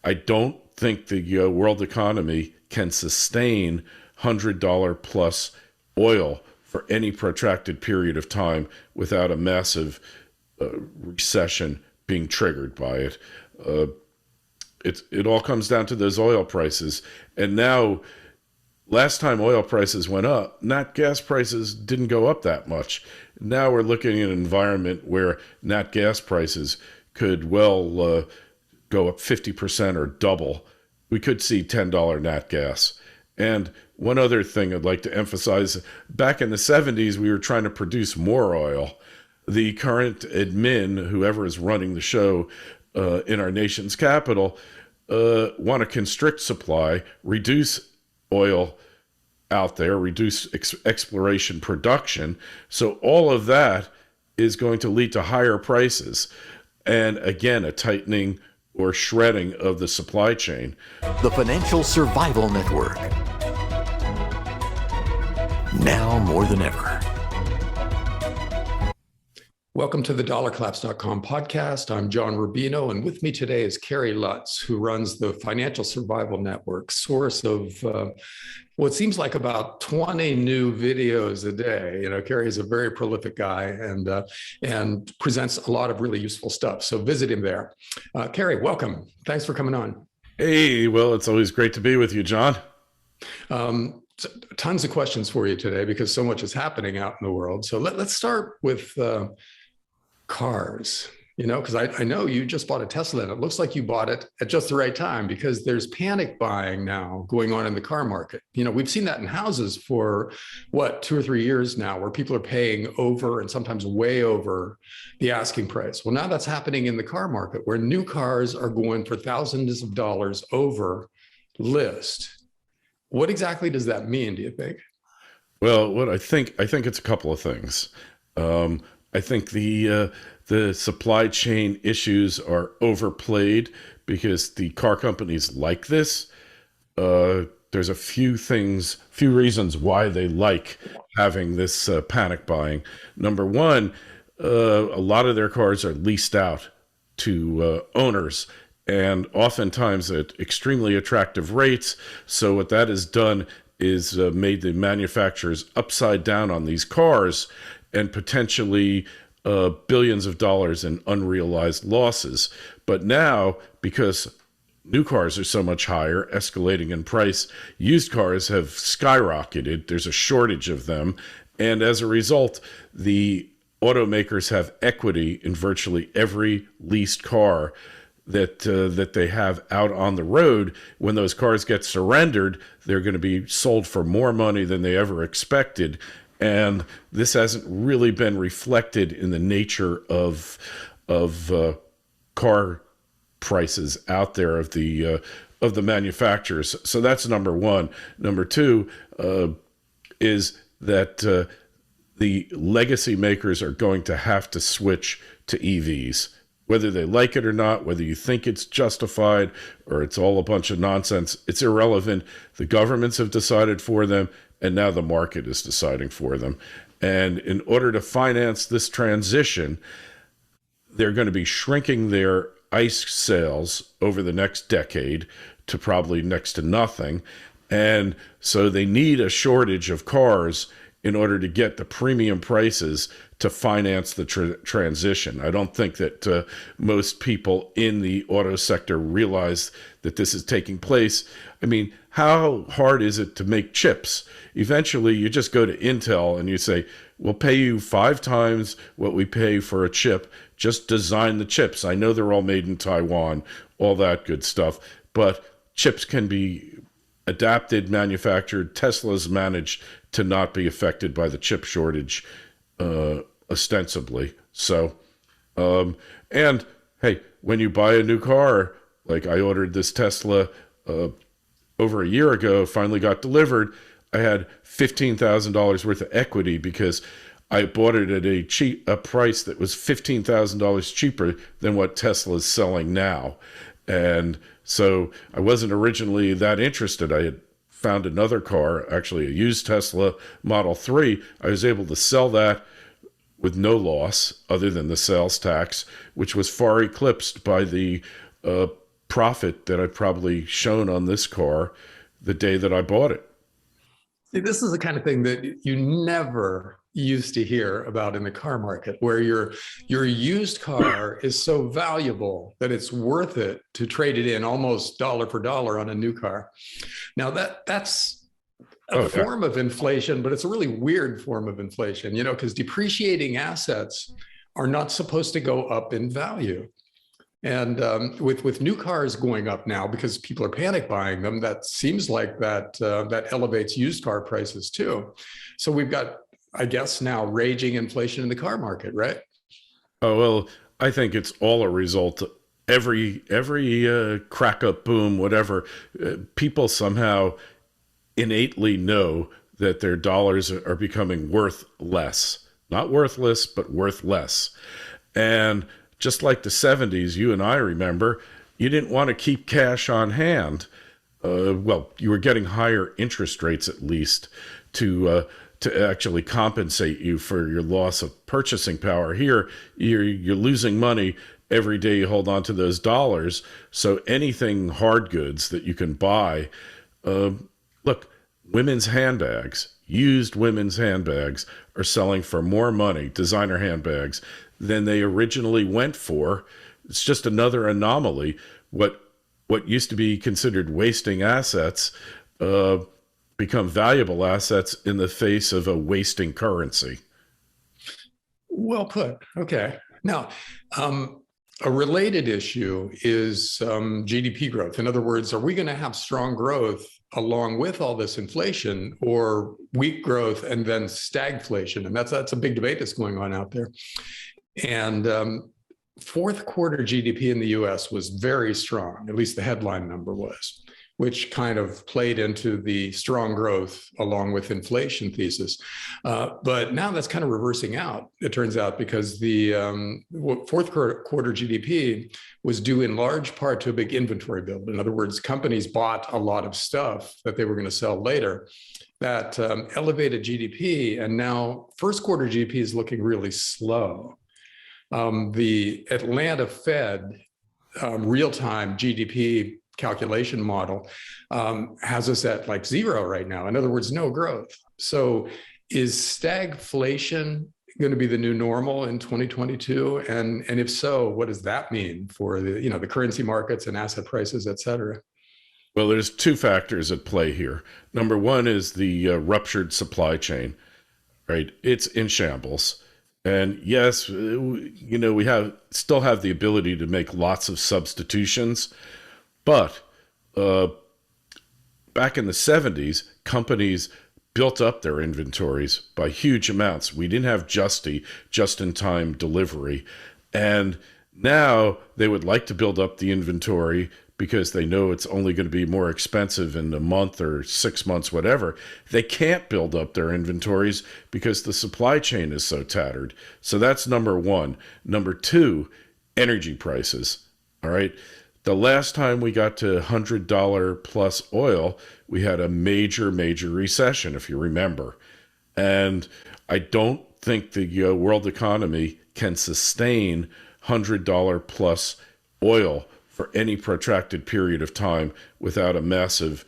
I don't think the world economy can sustain $100 plus oil for any protracted period of time without a massive recession being triggered by it. Uh, it all comes down to those oil prices. And now, last time oil prices went up, nat gas prices didn't go up that much. Now we're looking at an environment where nat gas prices could go up 50% or double. We could see $10 nat gas. And one other thing I'd like to emphasize, back in the 70s, we were trying to produce more oil. The current admin, whoever is running the show in our nation's capital, want to constrict supply, reduce oil out there, reduce exploration production. So all of that is going to lead to higher prices. And again, a tightening or shredding of the supply chain. The Financial Survival Network. Now more than ever. Welcome to the DollarCollapse.com podcast. I'm John Rubino, and with me today is Kerry Lutz, who runs the Financial Survival Network, source of what seems like about 20 new videos a day. You know, Kerry is a very prolific guy and presents a lot of really useful stuff. So visit him there. Kerry, welcome. Thanks for coming on. Hey, well, it's always great to be with you, John. Tons of questions for you today because so much is happening out in the world. So let's start with cars, you know, because I know you just bought a Tesla and it looks like you bought it at just the right time because there's panic buying now going on in the car market. You know, we've seen that in houses for 2 or 3 years now, where people are paying over and sometimes way over the asking price. Well, now that's happening in the car market where new cars are going for thousands of dollars over list. What exactly does that mean, do you think? Well, what I think it's a couple of things. I think the supply chain issues are overplayed because the car companies like this. There's a few reasons why they like having this panic buying. Number one, a lot of their cars are leased out to owners, and oftentimes at extremely attractive rates. So what that has done is made the manufacturers upside down on these cars and potentially billions of dollars in unrealized losses. But now, because new cars are so much higher, escalating in price, used cars have skyrocketed. There's a shortage of them. And as a result, the automakers have equity in virtually every leased car that they have out on the road. When those cars get surrendered, they're going to be sold for more money than they ever expected. And this hasn't really been reflected in the nature of car prices out there of the manufacturers. So that's number one. Number two is that the legacy makers are going to have to switch to EVs. Whether they like it or not, whether you think it's justified or it's all a bunch of nonsense, it's irrelevant. The governments have decided for them, and now the market is deciding for them. And in order to finance this transition, they're going to be shrinking their ICE sales over the next decade to probably next to nothing. And so they need a shortage of cars in order to get the premium prices to finance the transition. I don't think that most people in the auto sector realize that this is taking place. I mean, how hard is it to make chips? Eventually, you just go to Intel and you say, we'll pay you 5 times what we pay for a chip. Just design the chips. I know they're all made in Taiwan, all that good stuff, but chips can be adapted, manufactured. Tesla's managed to not be affected by the chip shortage ostensibly. So, and hey, when you buy a new car, like I ordered this Tesla over a year ago, finally got delivered, I had $15,000 worth of equity because I bought it at a price that was $15,000 cheaper than what Tesla is selling now. And so I wasn't originally that interested. I had found another car, actually a used Tesla Model 3. I was able to sell that with no loss other than the sales tax, which was far eclipsed by the profit that I've probably shown on this car the day that I bought it. See, this is the kind of thing that you never used to hear about in the car market, where your used car is so valuable that it's worth it to trade it in almost dollar for dollar on a new car. Now that's a form of inflation, but it's a really weird form of inflation, because depreciating assets are not supposed to go up in value. And with new cars going up now because people are panic buying them, that seems like that elevates used car prices too. So we've got, I guess, now raging inflation in the car market, right? Oh, well, I think it's all a result of every crack up boom, whatever. People somehow innately know that their dollars are becoming worth less. Not worthless, but worth less. And just like the 70s, you and I remember, you didn't want to keep cash on hand. Well, you were getting higher interest rates at least to actually compensate you for your loss of purchasing power. Here, you're losing money every day you hold on to those dollars. So anything hard goods that you can buy, look, women's handbags, used women's handbags are selling for more money, designer handbags, than they originally went for. It's just another anomaly. What used to be considered wasting assets become valuable assets in the face of a wasting currency. Well put. Okay. Now, a related issue is GDP growth. In other words, are we going to have strong growth along with all this inflation, or weak growth and then stagflation? And that's a big debate that's going on out there. And fourth quarter GDP in the US was very strong, at least the headline number was, which kind of played into the strong growth along with inflation thesis. But now that's kind of reversing out, it turns out, because the fourth quarter GDP was due in large part to a big inventory build. In other words, companies bought a lot of stuff that they were going to sell later. That elevated GDP, and now first quarter GDP is looking really slow. The Atlanta Fed real-time GDP calculation model has us at like zero right now. In other words, no growth. So is stagflation going to be the new normal in 2022? And if so, what does that mean for the currency markets and asset prices, et cetera? Well, there's two factors at play here. Number one is the ruptured supply chain, right? It's in shambles. And yes, we still have the ability to make lots of substitutions, but back in the 70s, companies built up their inventories by huge amounts. We didn't have just-in-time delivery, and now they would like to build up the inventory because they know it's only going to be more expensive in a month or 6 months, whatever. They can't build up their inventories because the supply chain is so tattered. So that's number one. Number two, energy prices. All right. The last time we got to $100 plus oil, we had a major recession, if you remember. And I don't think the world economy can sustain $100 plus oil for any protracted period of time without a massive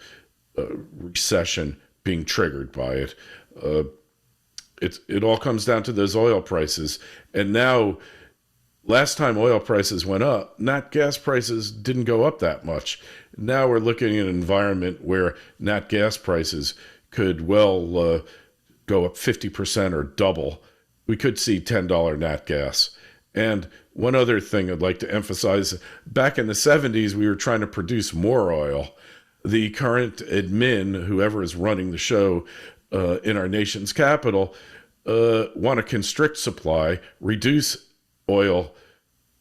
recession being triggered by it. It all comes down to those oil prices. And now, last time oil prices went up, nat gas prices didn't go up that much. Now we're looking at an environment where nat gas prices could well go up 50% or double. We could see $10 nat gas. And one other thing I'd like to emphasize, back in the 70s, we were trying to produce more oil. The current admin, whoever is running the show in our nation's capital, want to constrict supply, reduce oil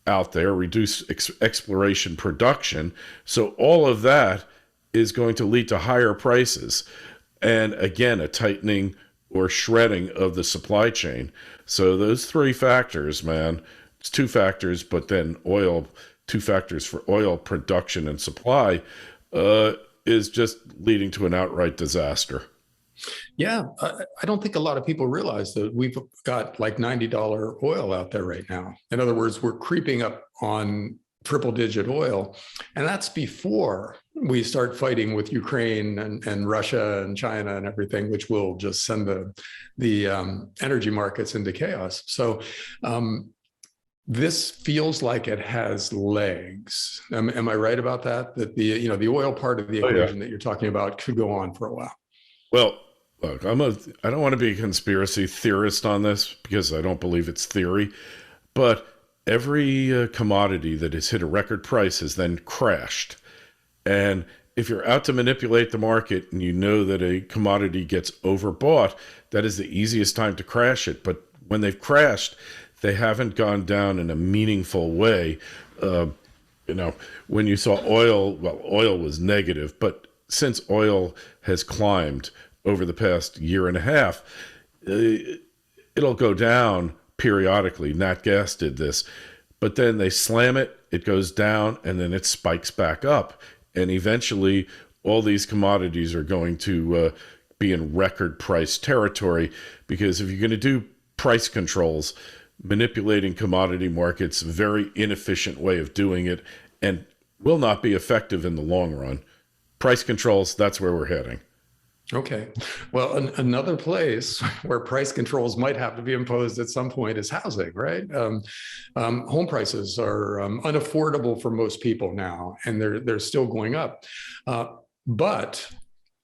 out there, reduce exploration production. So all of that is going to lead to higher prices. And again, a tightening or shredding of the supply chain. So those three factors, man, it's two factors, but then two factors for oil production and supply is just leading to an outright disaster. Yeah, I don't think a lot of people realize that we've got like $90 oil out there right now. In other words, we're creeping up on triple digit oil. And that's before we start fighting with Ukraine and Russia and China and everything, which will just send the energy markets into chaos. So this feels like it has legs. Am I right about that? That the oil part of the equation that you're talking about could go on for a while. Well, look, I don't want to be a conspiracy theorist on this because I don't believe it's theory, but every commodity that has hit a record price has then crashed. And if you're out to manipulate the market and you know that a commodity gets overbought, that is the easiest time to crash it. But when they've crashed, they haven't gone down in a meaningful way. When you saw oil, well, oil was negative, but since oil has climbed over the past year and a half, it'll go down periodically. Nat gas did this, but then they slam it, it goes down, and then it spikes back up. And eventually, all these commodities are going to be in record price territory, because if you're going to do price controls, manipulating commodity markets, very inefficient way of doing it, and will not be effective in the long run. Price controls, that's where we're heading. Okay. Well, another place where price controls might have to be imposed at some point is housing, right? Home prices are unaffordable for most people now, and they're still going up. But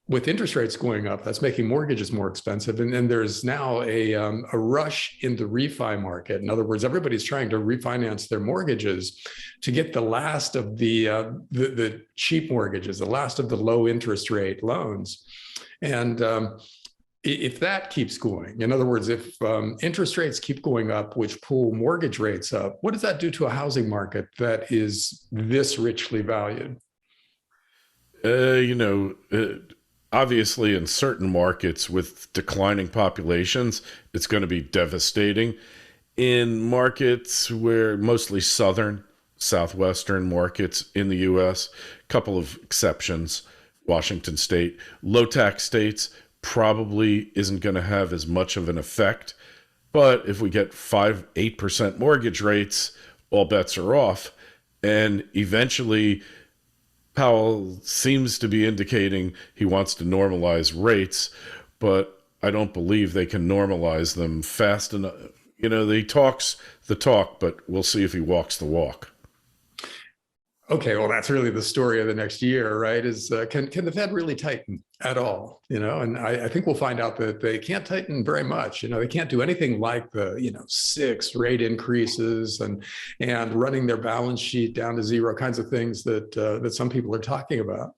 with interest rates going up, that's making mortgages more expensive. And there's now a rush in the refi market. In other words, everybody's trying to refinance their mortgages to get the last of the cheap mortgages, the last of the low interest rate loans. And if that keeps going, in other words, if interest rates keep going up, which pull mortgage rates up, what does that do to a housing market that is this richly valued? Obviously, in certain markets with declining populations, it's going to be devastating. In markets where mostly southwestern markets in the U.S., a couple of exceptions, Washington State, low tax states probably isn't going to have as much of an effect. But if we get 5-8% mortgage rates, all bets are off. And eventually, Powell seems to be indicating he wants to normalize rates, but I don't believe they can normalize them fast enough. He talks the talk, but we'll see if he walks the walk. Okay, well, that's really the story of the next year, right? Is can the Fed really tighten at all? And I think we'll find out that they can't tighten very much. They can't do anything like the 6 rate increases and running their balance sheet down to zero, kinds of things that some people are talking about.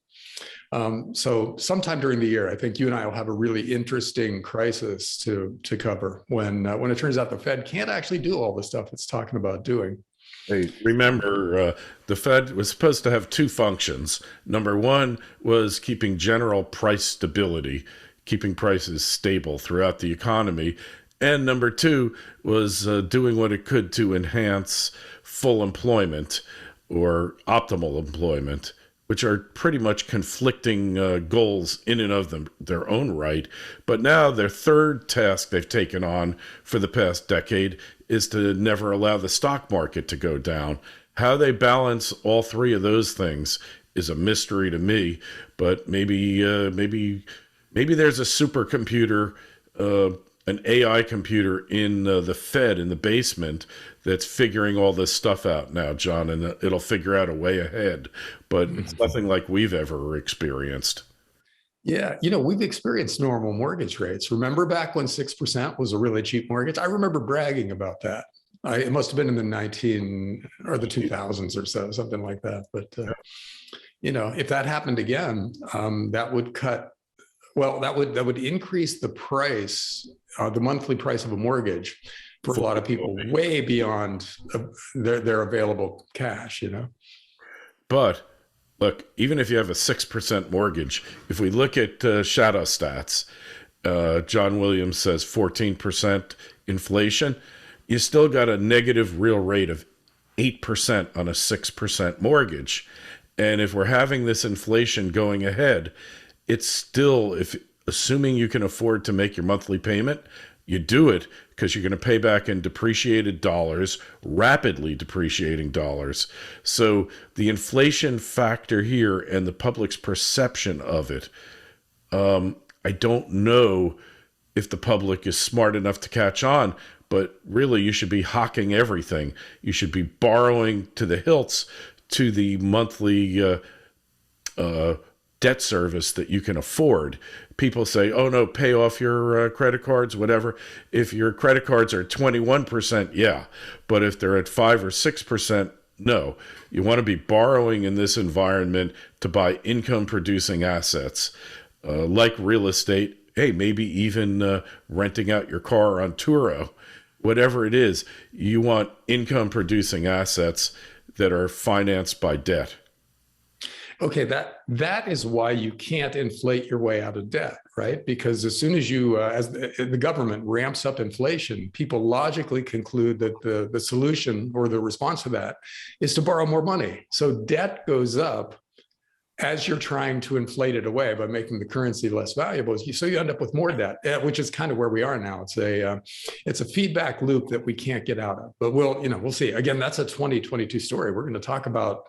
So sometime during the year, I think you and I will have a really interesting crisis to cover when it turns out the Fed can't actually do all the stuff it's talking about doing. Hey, remember, the Fed was supposed to have 2 functions. Number 1 was keeping general price stability, keeping prices stable throughout the economy. And number 2 was doing what it could to enhance full employment or optimal employment, which are pretty much conflicting goals in and of their own right. But now their third task they've taken on for the past decade is to never allow the stock market to go down. How they balance all 3 of those things is a mystery to me, but maybe there's a supercomputer, an AI computer in the Fed in the basement that's figuring all this stuff out now, John, and it'll figure out a way ahead, but it's nothing like we've ever experienced. Yeah, we've experienced normal mortgage rates. Remember back when 6% was a really cheap mortgage? I remember bragging about that. It must have been in the 2000s or so, something like that. But if that happened again, that would increase the price, the monthly price of a mortgage for a lot of people, way beyond their available cash. But look, even if you have a 6% mortgage, if we look at shadow stats, John Williams says 14% inflation, you still got a negative real rate of 8% on a 6% mortgage. And if we're having this inflation going ahead, it's still, assuming you can afford to make your monthly payment, You do it because you're going to pay back in depreciated dollars, rapidly depreciating dollars. So the inflation factor here and the public's perception of it, I don't know if the public is smart enough to catch on, but really you should be hawking everything. You should be borrowing to the hilts to the monthly debt service that you can afford. People say, oh no, pay off your credit cards, whatever. If your credit cards are 21%, yeah. But if they're at 5 or 6%, no. You want to be borrowing in this environment to buy income producing assets, like real estate. Hey, maybe even renting out your car on Turo. Whatever it is, you want income producing assets that are financed by debt. Okay, that is why you can't inflate your way out of debt, right? Because as soon as you, as the government ramps up inflation, people logically conclude that the solution or the response to that is to borrow more money. So debt goes up as you're trying to inflate it away by making the currency less valuable. So you end up with more debt, which is kind of where we are now. It's a feedback loop that we can't get out of. But we'll see. Again, that's a 2022 story. We're going to talk about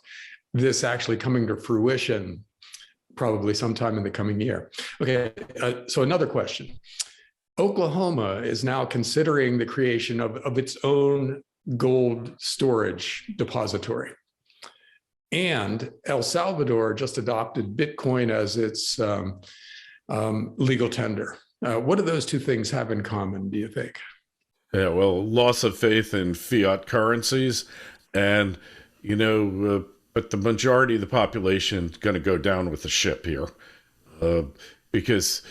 this actually coming to fruition probably sometime in the coming year. Okay, so another question. Oklahoma is now considering the creation of its own gold storage depository. And El Salvador just adopted Bitcoin as its legal tender. What do those two things have in common, do you think? Yeah, well, loss of faith in fiat currencies, and, but the majority of the population is going to go down with the ship here, because,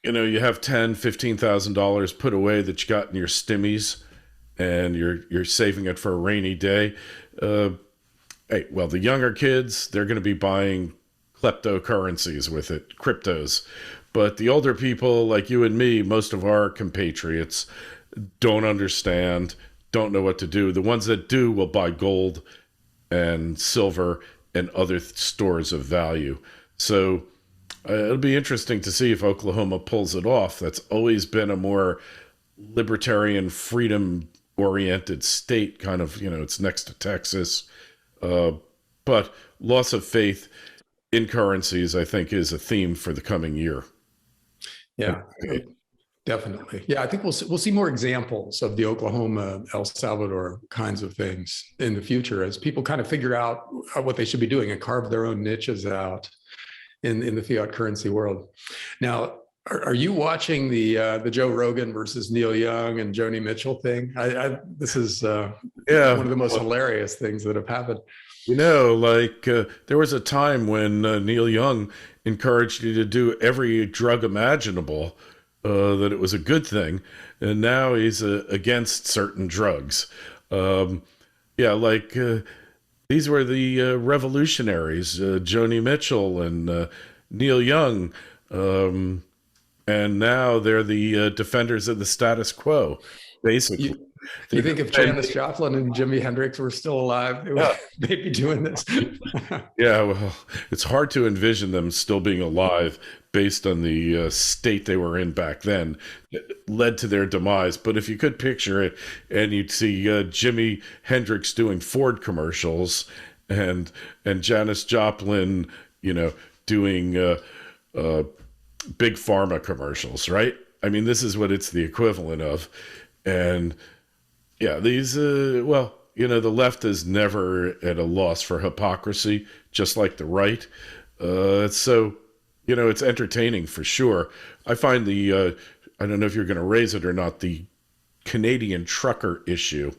you have $10,000-$15,000 put away that you got in your stimmies, and you're saving it for a rainy day. Hey, well, the younger kids, they're going to be buying kleptocurrencies with it, cryptos. But the older people like you and me, most of our compatriots, don't understand, don't know what to do. The ones that do will buy gold and silver and other stores of value. So it'll be interesting to see if Oklahoma pulls it off. That's always been a more libertarian, freedom-oriented state, kind of, it's next to Texas. But loss of faith in currencies, I think, is a theme for the coming year. Yeah, definitely. Yeah, I think we'll see more examples of the Oklahoma, El Salvador kinds of things in the future as people kind of figure out what they should be doing and carve their own niches out in the fiat currency world. Now, are you watching the Joe Rogan versus Neil Young and Joni Mitchell thing? This is one of the most hilarious things that have happened. There was a time when Neil Young encouraged you to do every drug imaginable, that it was a good thing, and now he's against certain drugs. These were the revolutionaries, Joni Mitchell and Neil Young, and now they're the defenders of the status quo, basically. You think if Janis Joplin and Jimi Hendrix were still alive, they'd be doing this? Yeah, well, it's hard to envision them still being alive based on the state they were in back then. It led to their demise. But if you could picture it, and you'd see Jimi Hendrix doing Ford commercials and Janis Joplin, doing big pharma commercials, right? I mean, this is what it's the equivalent of. And yeah, these, the left is never at a loss for hypocrisy, just like the right. So, it's entertaining for sure. I find I don't know if you're going to raise it or not, the Canadian trucker issue.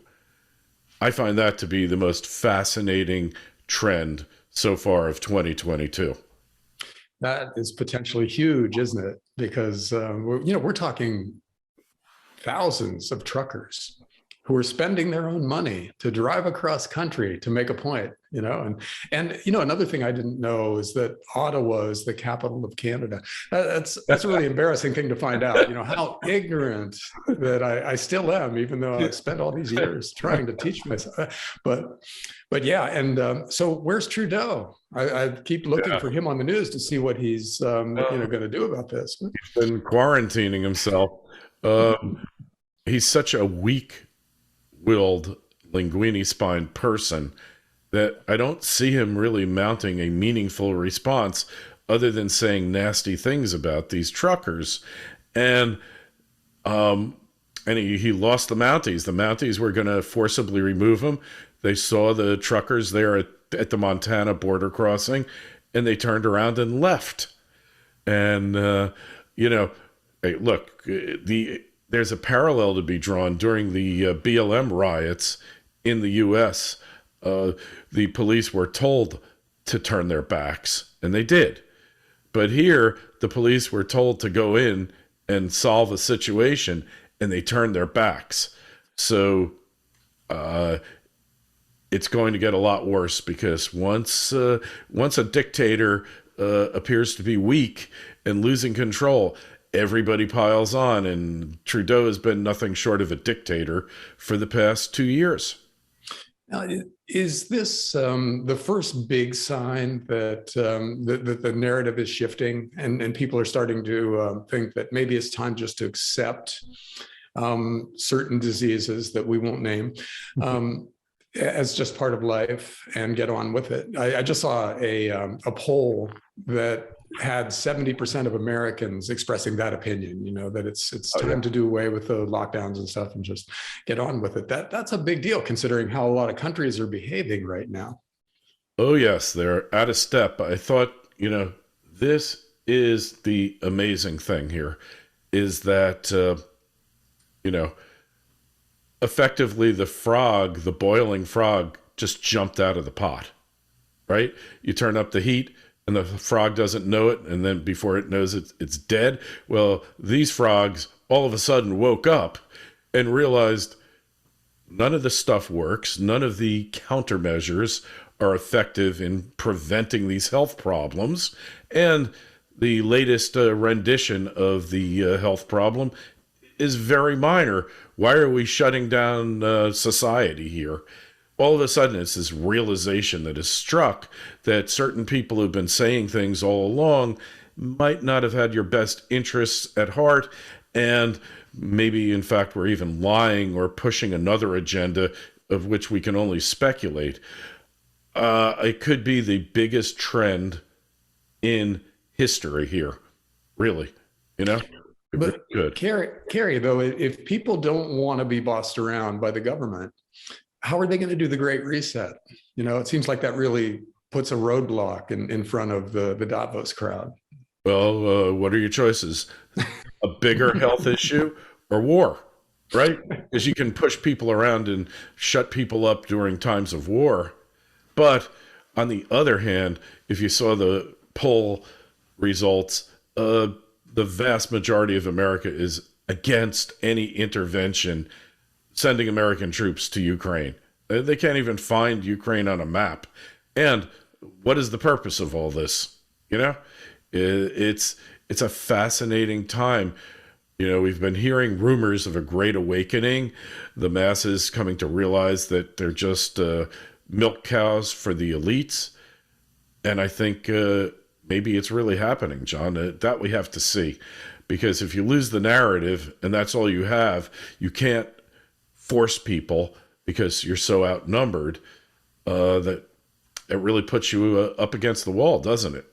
I find that to be the most fascinating trend so far of 2022. That is potentially huge, isn't it? Because, we're talking thousands of truckers who are spending their own money to drive across country to make a point, and another thing I didn't know is that Ottawa is the capital of Canada. That's a really embarrassing thing to find out, how ignorant that I still am, even though I spent all these years trying to teach myself. But yeah, and so where's Trudeau? I keep looking for him on the news to see what he's going to do about this. He's been quarantining himself. Um, he's such a weak-willed, linguini-spined person that I don't see him really mounting a meaningful response other than saying nasty things about these truckers. And he lost the Mounties. The Mounties were going to forcibly remove him. They saw the truckers there at the Montana border crossing, and they turned around and left. And, hey, look, there's a parallel to be drawn during the BLM riots in the U.S. The police were told to turn their backs, and they did. But here, the police were told to go in and solve a situation, and they turned their backs. So it's going to get a lot worse, because once a dictator appears to be weak and losing control, everybody piles on, and Trudeau has been nothing short of a dictator for the past 2 years. Now, is this the first big sign that the narrative is shifting, and people are starting to think that maybe it's time just to accept certain diseases that we won't name as just part of life and get on with it? I just saw a poll that had 70% of Americans expressing that opinion, that it's time to do away with the lockdowns and stuff and just get on with it. That's a big deal, considering how a lot of countries are behaving right now. Oh, yes, they're out of step. I thought, this is the amazing thing here, is that, effectively the boiling frog just jumped out of the pot, right? You turn up the heat, and the frog doesn't know it, and then before it knows it, it's dead. Well, these frogs all of a sudden woke up and realized none of the stuff works. None of the countermeasures are effective in preventing these health problems. And the latest rendition of the health problem is very minor. Why are we shutting down society here? All of a sudden, it's this realization that is struck that certain people who've been saying things all along might not have had your best interests at heart, and maybe, in fact, we're even lying or pushing another agenda of which we can only speculate. It could be the biggest trend in history here, really, But good. Kerry, though, if people don't want to be bossed around by the government, how are they going to do the Great Reset? It seems like that really puts a roadblock in front of the Davos crowd. Well, what are your choices? A bigger health issue or war, right? Because you can push people around and shut people up during times of war. But on the other hand, if you saw the poll results, the vast majority of America is against any intervention sending American troops to Ukraine. They can't even find Ukraine on a map. And what is the purpose of all this? It's a fascinating time. We've been hearing rumors of a great awakening, the masses coming to realize that they're just milk cows for the elites. And I think maybe it's really happening, John. That we have to see. Because if you lose the narrative and that's all you have, you can't force people, because you're so outnumbered, that it really puts you up against the wall, doesn't it?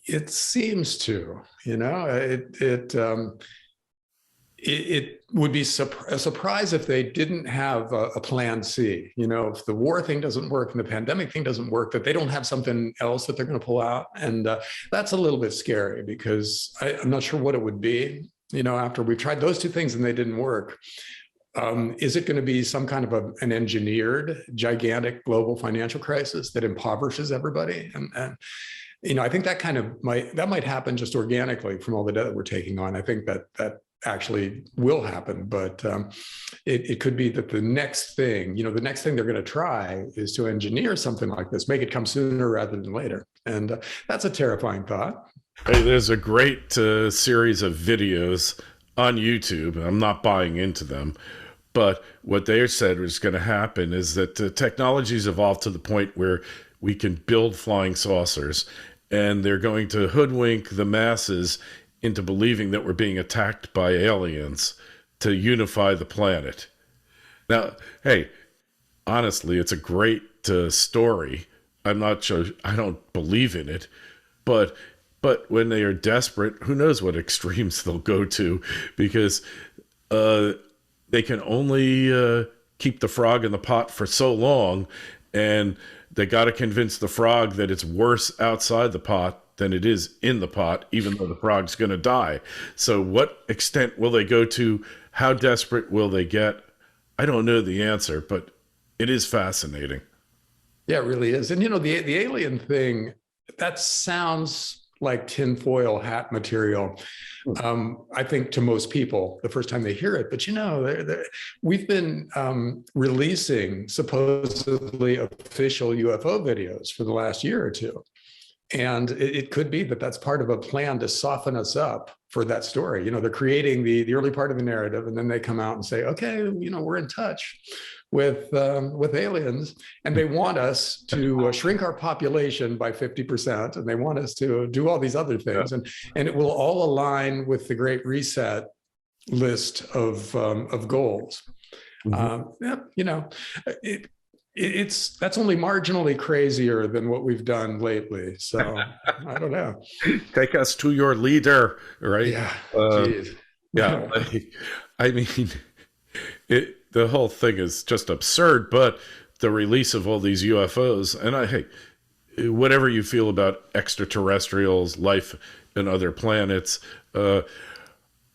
It seems to, it would be a surprise if they didn't have a plan C. If the war thing doesn't work and the pandemic thing doesn't work, that they don't have something else that they're going to pull out. And that's a little bit scary, because I'm not sure what it would be, after we've tried those two things and they didn't work. Is it going to be some kind of an engineered, gigantic global financial crisis that impoverishes everybody? And I think that might happen just organically from all the debt that we're taking on. I think that actually will happen, but it could be that the next thing they're going to try is to engineer something like this, make it come sooner rather than later. And that's a terrifying thought. Hey, there's a great series of videos on YouTube. I'm not buying into them, but what they said was going to happen is that technology's evolved to the point where we can build flying saucers, and they're going to hoodwink the masses into believing that we're being attacked by aliens to unify the planet. Now, hey, honestly, it's a great story. I'm not sure, I don't believe in it, but when they are desperate, who knows what extremes they'll go to, because they can only keep the frog in the pot for so long, and they got to convince the frog that it's worse outside the pot than it is in the pot, even though the frog's going to die. So what extent will they go to? How desperate will they get? I don't know the answer, but it is fascinating. Yeah, it really is. And, the alien thing, that sounds like tinfoil hat material, I think, to most people the first time they hear it. But, we've been releasing supposedly official UFO videos for the last year or two. And it could be that that's part of a plan to soften us up for that story. They're creating the early part of the narrative, and then they come out and say, okay, we're in touch with aliens, and they want us to shrink our population by 50%, and they want us to do all these other things, and it will all align with the Great Reset list of goals. That's only marginally crazier than what we've done lately. So I don't know. Take us to your leader, right? Yeah. Yeah. I mean, the whole thing is just absurd, but the release of all these UFOs, and hey, whatever you feel about extraterrestrials, life in other planets, I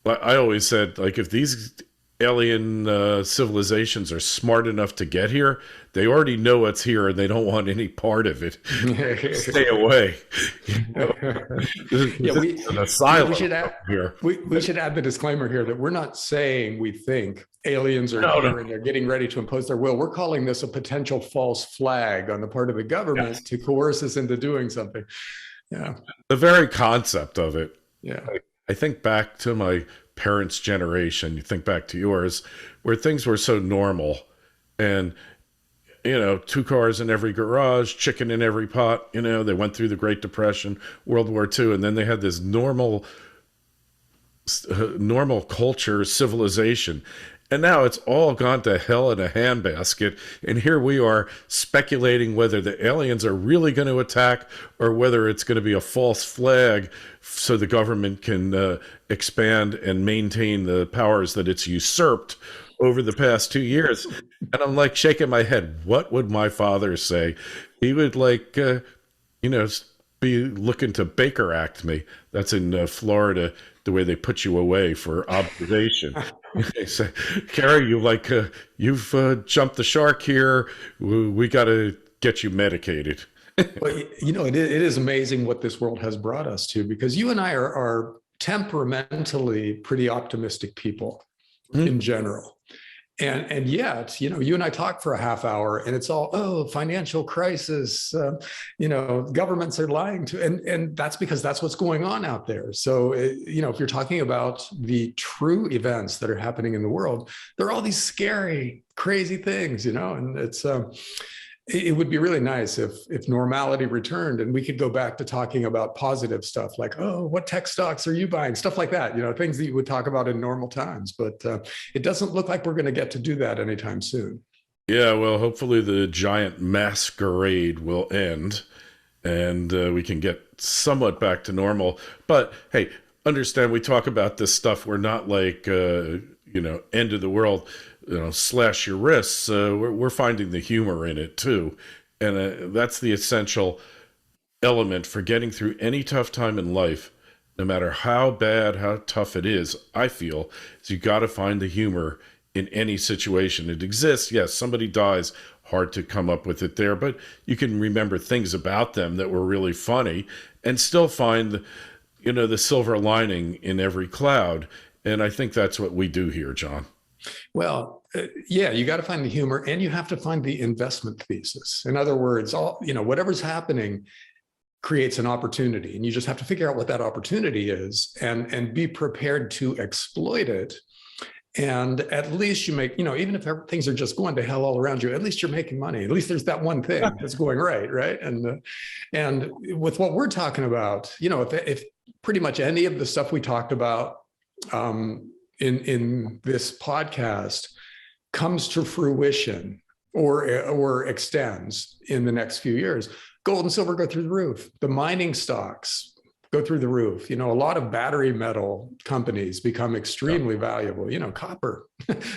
always said, like, if these alien civilizations are smart enough to get here, they already know it's here and they don't want any part of it. Stay away. We should add the disclaimer here that we're not saying we think aliens are here and they're getting ready to impose their will. We're calling this a potential false flag on the part of the government to coerce us into doing something. Yeah. The very concept of it. Yeah. I think back to my parents' generation, you think back to yours, where things were so normal, and 2 cars in every garage, chicken in every pot. They went through the Great Depression, World War II, and then they had this normal culture, civilization. And now it's all gone to hell in a handbasket. And here we are speculating whether the aliens are really going to attack or whether it's going to be a false flag so the government can expand and maintain the powers that it's usurped over the past 2 years. And I'm like shaking my head. What would my father say? He would be looking to Baker Act me. That's in Florida, the way they put you away for observation. They say, Kerry, you've jumped the shark here. We got to get you medicated. Well, it is amazing what this world has brought us to, because you and I are temperamentally pretty optimistic people in general. And yet, you and I talk for a half hour and it's all, financial crisis, governments are lying to, and that's because that's what's going on out there. So, if you're talking about the true events that are happening in the world, there are all these scary, crazy things, and it would be really nice if normality returned and we could go back to talking about positive stuff like, what tech stocks are you buying? Stuff like that, things that you would talk about in normal times. But it doesn't look like we're going to get to do that anytime soon. Yeah, well, hopefully the giant masquerade will end and we can get somewhat back to normal. But hey, understand, we talk about this stuff. We're not like, end of the world. Slash your wrists. We're finding the humor in it too, and that's the essential element for getting through any tough time in life, no matter how bad, how tough it is. I feel is you got to find the humor in any situation. It exists. Yes, somebody dies. Hard to come up with it there, but you can remember things about them that were really funny, and still find, the silver lining in every cloud. And I think that's what we do here, John. Well, you got to find the humor, and you have to find the investment thesis. In other words, whatever's happening creates an opportunity, and you just have to figure out what that opportunity is and be prepared to exploit it. And at least you make, even if things are just going to hell all around you, at least you're making money. At least there's that one thing that's going right, right? And with what we're talking about, if pretty much any of the stuff we talked about in this podcast comes to fruition or extends in the next few years, gold and silver go through the roof. The mining stocks go through the roof. A lot of battery metal companies become extremely valuable. Copper.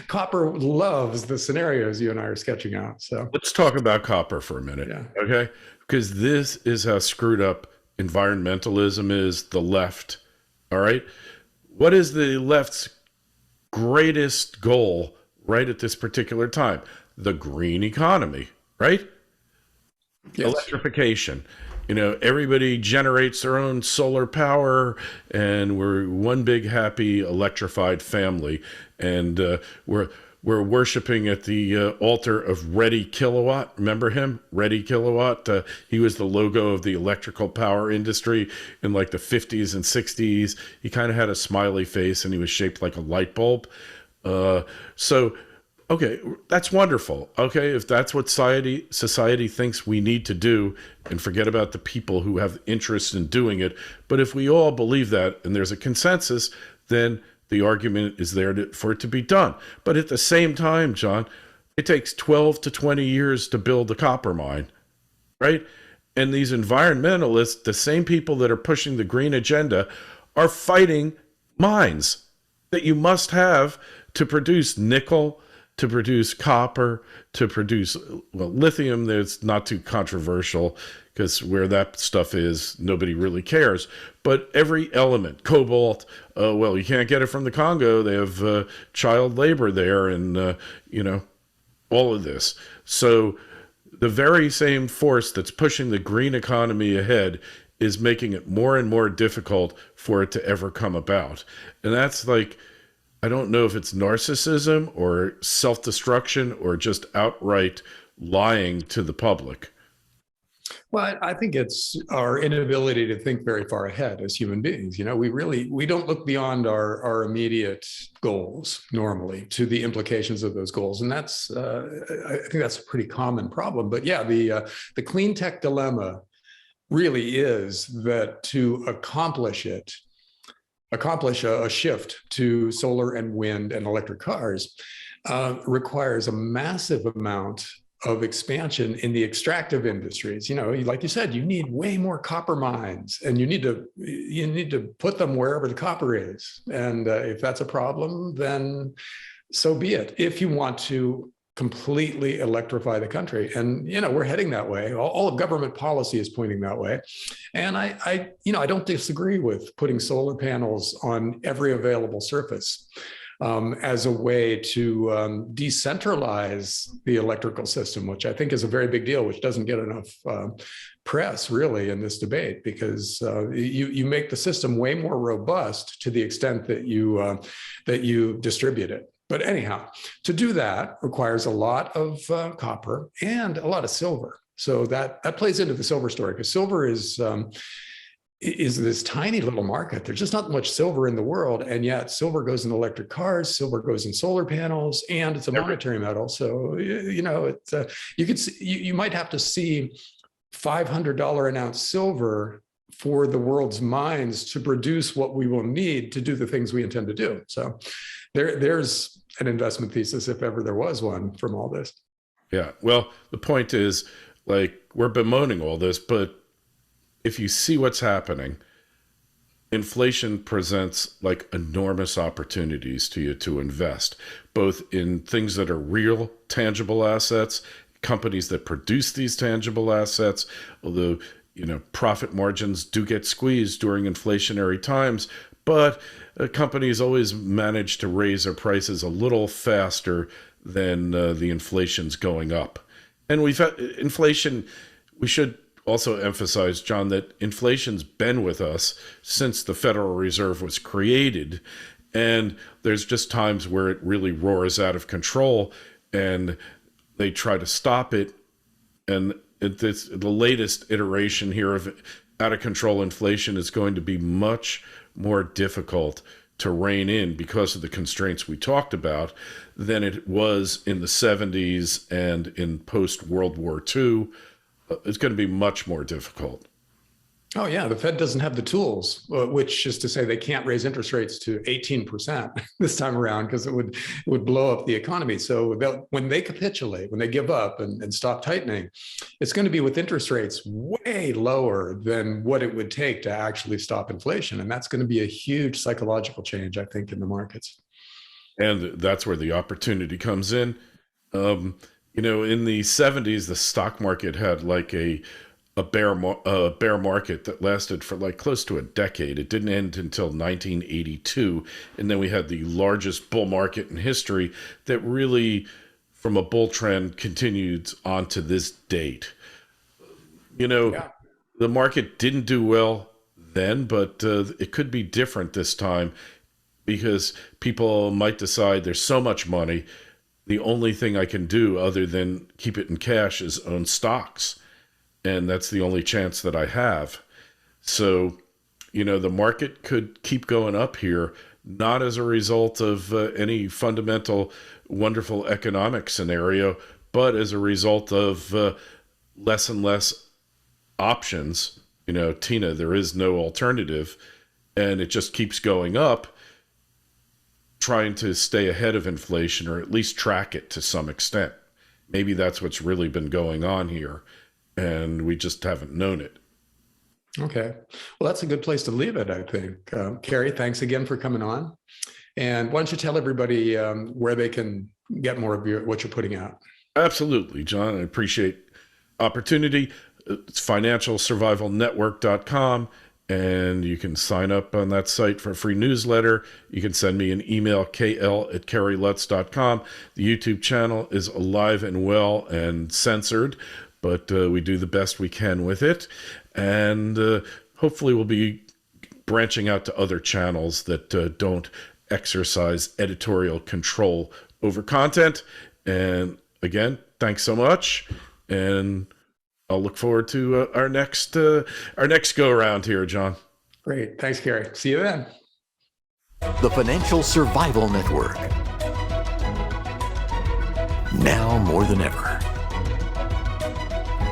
Copper loves the scenarios you and I are sketching out. So let's talk about copper for a minute, okay? Because this is how screwed up environmentalism is, the left, all right? What is the left's greatest goal right at this particular time? The green economy, right? Yes. Electrification. Everybody generates their own solar power, and we're one big happy electrified family, and we're worshiping at the altar of Reddy Kilowatt. Remember him, Reddy Kilowatt? He was the logo of the electrical power industry in like the 50s and 60s. He kind of had a smiley face, and he was shaped like a light bulb. Okay, that's wonderful. Okay, if that's what society thinks we need to do, and forget about the people who have interest in doing it. But if we all believe that and there's a consensus, then the argument is there for it to be done. But at the same time, John, it takes 12 to 20 years to build a copper mine, right? And these environmentalists, the same people that are pushing the green agenda, are fighting mines that you must have to produce nickel, to produce copper, to produce lithium. That's not too controversial because where that stuff is, nobody really cares. But every element, cobalt, you can't get it from the Congo. They have child labor there, and all of this. So the very same force that's pushing the green economy ahead is making it more and more difficult for it to ever come about. And that's like, I don't know if it's narcissism or self-destruction or just outright lying to the public. Well, I think it's our inability to think very far ahead as human beings. We don't look beyond our immediate goals normally to the implications of those goals. And that's, I think that's a pretty common problem. But yeah, the clean tech dilemma really is that to accomplish a shift to solar and wind and electric cars requires a massive amount of expansion in the extractive industries. Like you said, you need way more copper mines, and you need to put them wherever the copper is. And if that's a problem, then so be it. If you want to completely electrify the country, and we're heading that way. All of government policy is pointing that way, and I don't disagree with putting solar panels on every available surface as a way to decentralize the electrical system, which I think is a very big deal, which doesn't get enough press really in this debate, because you make the system way more robust to the extent that you distribute it. But anyhow, to do that requires a lot of copper and a lot of silver. So that plays into the silver story, because silver is this tiny little market. There's just not much silver in the world, and yet silver goes in electric cars, silver goes in solar panels, and it's a monetary metal. So you might have to see $500 an ounce silver for the world's mines to produce what we will need to do the things we intend to do. So there's an investment thesis, if ever there was one, from all this. Yeah. Well, the point is, like, we're bemoaning all this, but if you see what's happening, inflation presents like enormous opportunities to you to invest, both in things that are real, tangible assets, companies that produce these tangible assets, although profit margins do get squeezed during inflationary times, but companies always manage to raise their prices a little faster than the inflation's going up. And we've had inflation. We should also emphasize, John, that inflation's been with us since the Federal Reserve was created. And there's just times where it really roars out of control and they try to stop it. And the latest iteration here of out of control inflation is going to be much more difficult to rein in because of the constraints we talked about than it was in the 70s and in post-World War II. It's going to be much more difficult. Oh, yeah. The Fed doesn't have the tools, which is to say they can't raise interest rates to 18% this time around because it would blow up the economy. So when they capitulate, when they give up and stop tightening, it's going to be with interest rates way lower than what it would take to actually stop inflation. And that's going to be a huge psychological change, I think, in the markets. And that's where the opportunity comes in. In the 70s, the stock market had like a bear market that lasted for like close to a decade. It didn't end until 1982. And then we had the largest bull market in history that really, from a bull trend, continued on to this date. The market didn't do well then, but it could be different this time because people might decide there's so much money. The only thing I can do other than keep it in cash is own stocks. And that's the only chance that I have. So, the market could keep going up here, not as a result of any fundamental, wonderful economic scenario, but as a result of less and less options. Tina, there is no alternative, and it just keeps going up, trying to stay ahead of inflation or at least track it to some extent. Maybe that's what's really been going on here, and we just haven't known it. Okay. Well, that's a good place to leave it, I think. Kerry, thanks again for coming on. And why don't you tell everybody where they can get more of what you're putting out? Absolutely, John. I appreciate opportunity. It's financialsurvivalnetwork.com, and you can sign up on that site for a free newsletter. You can send me an email, kl@kerrylutz.com. The YouTube channel is alive and well and censored, but we do the best we can with it. And hopefully we'll be branching out to other channels that don't exercise editorial control over content. And again, thanks so much. And I'll look forward to our next go around here, John. Great. Thanks, Kerry. See you then. The Financial Survival Network. Now more than ever.